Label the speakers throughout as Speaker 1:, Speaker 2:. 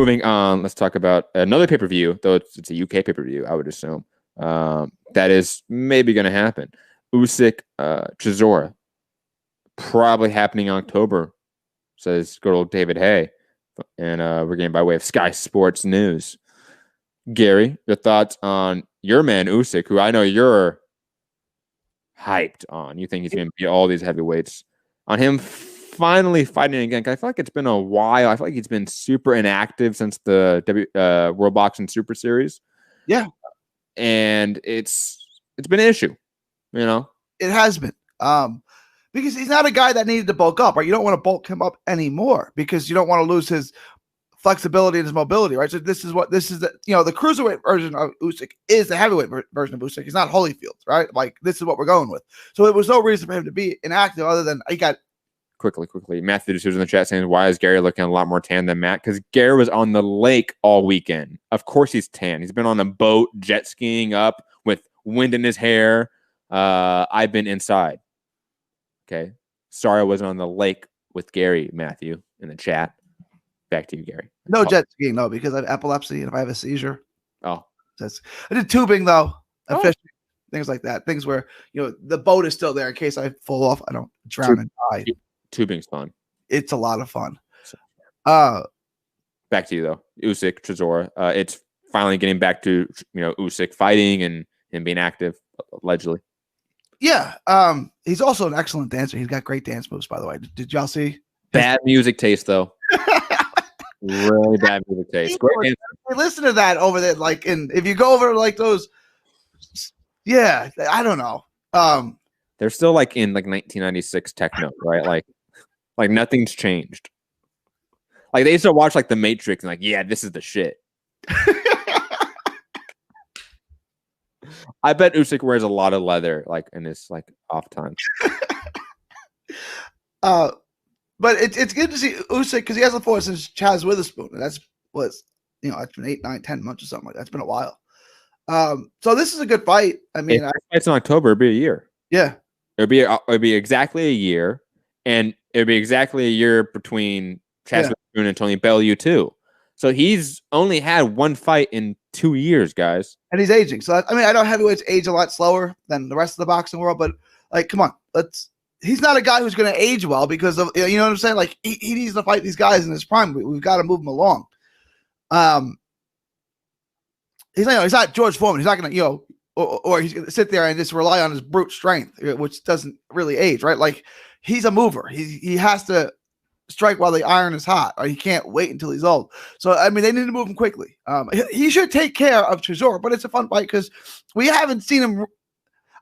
Speaker 1: moving on, let's talk about another pay-per-view, though it's a UK pay-per-view, I would assume. That is maybe going to happen. Usyk, Chisora, probably happening in October, says good old David Hay. And we're getting by way of Sky Sports News. Gary, your thoughts on your man Usyk, who I know you're hyped on. You think he's going to beat all these heavyweights. On him finally fighting again. I feel like it's been a while. I feel like he's been super inactive since the World Boxing Super Series.
Speaker 2: Yeah.
Speaker 1: And it's been an issue, you know?
Speaker 2: It has been. Because he's not a guy that needed to bulk up, right? You don't want to bulk him up anymore because you don't want to lose his flexibility and his mobility, right? So this is the cruiserweight version of Usyk is the heavyweight version of Usyk. He's not Holyfield, right? Like, this is what we're going with. So there was no reason for him to be inactive other than he got
Speaker 1: quickly. Matthew D'Souza in the chat saying, why is Gary looking a lot more tan than Matt? Because Gary was on the lake all weekend. Of course he's tan. He's been on a boat, jet skiing up with wind in his hair. I've been inside. Okay. Sorry I wasn't on the lake with Gary, Matthew, in the chat. Back to you, Gary.
Speaker 2: No jet skiing, no, because I have epilepsy and if I have a seizure.
Speaker 1: Oh.
Speaker 2: I did tubing, though. Fishing, things like that. Things where, the boat is still there in case I fall off. I don't drown and die.
Speaker 1: Tubing's fun.
Speaker 2: It's a lot of fun.
Speaker 1: Back to you, though. Usyk, Chisora. It's finally getting back to, Usyk fighting and being active, allegedly.
Speaker 2: Yeah. He's also an excellent dancer. He's got great dance moves, by the way. Did y'all see?
Speaker 1: Bad music taste, though. Really bad music taste. Great dancer.
Speaker 2: Listen to that over there. If you go over like those, yeah, I don't know.
Speaker 1: They're still in 1996 techno, right? Like nothing's changed. Like they used to watch The Matrix and yeah, this is the shit. I bet Usyk wears a lot of leather in his off time.
Speaker 2: But it's good to see Usyk because he hasn't fought since Chaz Witherspoon, and it's been 8, 9, 10 months or something like that. It's been a while. So this is a good fight. I mean,
Speaker 1: it's in October. It'd be a year.
Speaker 2: Yeah,
Speaker 1: it'd be exactly a year, and it'd be exactly a year between Chaz Witherspoon and Tony Bellew too. So he's only had one fight in 2 years, guys.
Speaker 2: And he's aging. So I know heavyweights age a lot slower than the rest of the boxing world, but come on, he's not a guy who's going to age well because of, you know what I'm saying? He needs to fight these guys in his prime. We've got to move him along. He's not George Foreman. He's not going to, or he's going to sit there and just rely on his brute strength, which doesn't really age, right? He's a mover. He has to strike while the iron is hot, or he can't wait until he's old. So, they need to move him quickly. He should take care of Chisora, but it's a fun fight because we haven't seen him.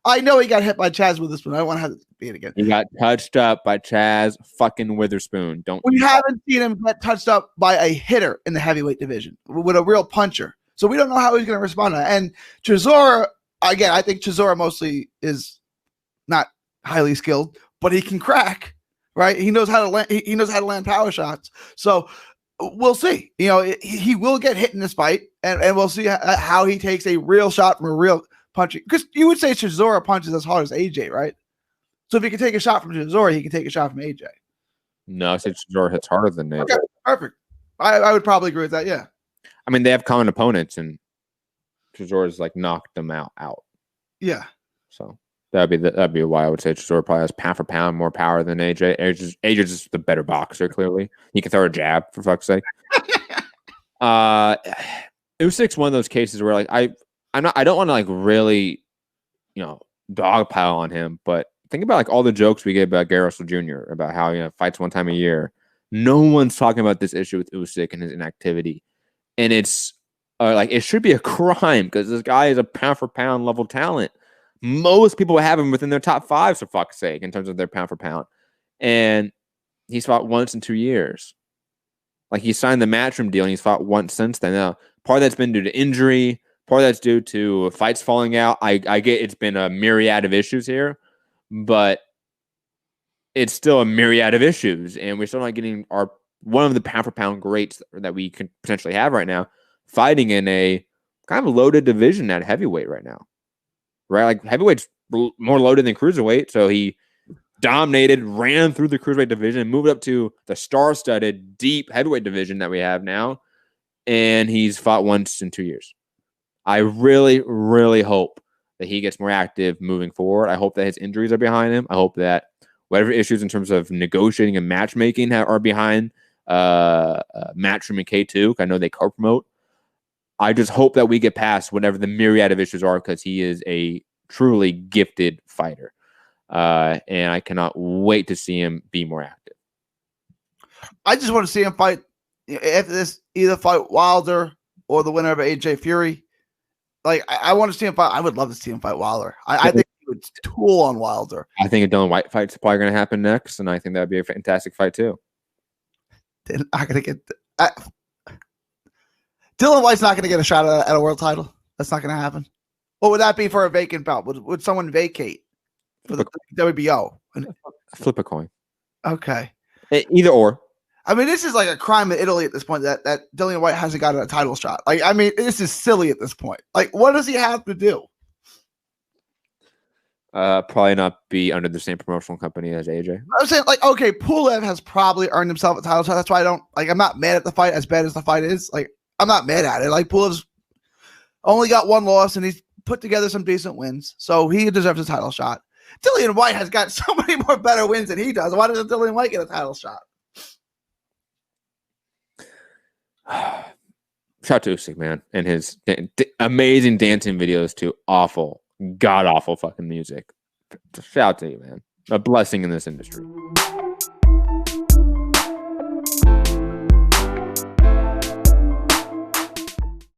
Speaker 2: I know he got hit by Chaz Witherspoon. I don't want to have to be it again.
Speaker 1: He got touched up by Chaz fucking Witherspoon.
Speaker 2: We haven't seen him get touched up by a hitter in the heavyweight division with a real puncher. So we don't know how he's going to respond to that. And Chisora, again, I think Chisora mostly is not highly skilled, but he can crack, right? He knows how to land. He knows how to land power shots. So we'll see. He will get hit in this fight, and we'll see how he takes a real shot from a real punching, because you would say Chisora punches as hard as AJ, right? So if he can take a shot from Chisora, he can take a shot from AJ.
Speaker 1: No, I said Chisora hits harder than AJ.
Speaker 2: Okay, perfect. I would probably agree with that. Yeah.
Speaker 1: They have common opponents, and Chisora's knocked them out.
Speaker 2: Yeah.
Speaker 1: So that'd be why I would say Chisora probably has pound for pound more power than AJ. AJ's just the better boxer. Clearly, he can throw a jab for fuck's sake. Usyk's one of those cases where I don't want to really, dogpile on him, but think about all the jokes we get about Gary Russell Jr. about how fights one time a year. No one's talking about this issue with Usyk and his inactivity, and it's it should be a crime because this guy is a pound for pound level talent. Most people have him within their top 5, for fuck's sake, in terms of their pound for pound, and he's fought once in 2 years. He signed the Matchroom deal and he's fought once since then. Now, part of that's been due to injury. Part of that's due to fights falling out. I get it's been a myriad of issues here, but it's still a myriad of issues, and we're still not getting one of the pound for pound greats that we could potentially have right now fighting in a kind of loaded division at heavyweight right now, right? Heavyweight's more loaded than cruiserweight, so he dominated, ran through the cruiserweight division, and moved up to the star-studded, deep heavyweight division that we have now. and he's fought once in 2 years. I really, really hope that he gets more active moving forward. I hope that his injuries are behind him. I hope that whatever issues in terms of negotiating and matchmaking are behind Matchroom and K2. I know they co-promote. I just hope that we get past whatever the myriad of issues are, because he is a truly gifted fighter. And I cannot wait to see him be more active.
Speaker 2: I just want to see him fight after this, either fight Wilder or the winner of AJ Fury. Like, I want to see him fight. I would love to see him fight Wilder. I think he would tool on Wilder.
Speaker 1: I think a Dylan White fight's probably going to happen next, and I think that would be a fantastic fight too.
Speaker 2: They're not going to get Dylan White's not going to get a shot at a world title. That's not going to happen. What would that be for a vacant belt? Would someone vacate for the WBO?
Speaker 1: Flip a coin.
Speaker 2: Okay.
Speaker 1: Either or.
Speaker 2: I mean, this is like a crime in Italy at this point that Dillian White hasn't gotten a title shot. Like, I mean, this is silly at this point. Like, what does he have to do?
Speaker 1: Probably not be under the same promotional company as AJ.
Speaker 2: I'm saying, like, okay, Pulev has probably earned himself a title shot. That's why I'm not mad at the fight, as bad as the fight is. Like, I'm not mad at it. Like, Pulev's only got one loss, and he's put together some decent wins, so he deserves a title shot. Dillian White has got so many more better wins than he does. Why doesn't Dillian White get a title shot?
Speaker 1: Shout out to Usyk, man, and his amazing dancing videos to god awful fucking music. Shout out to you, man. A blessing in this industry.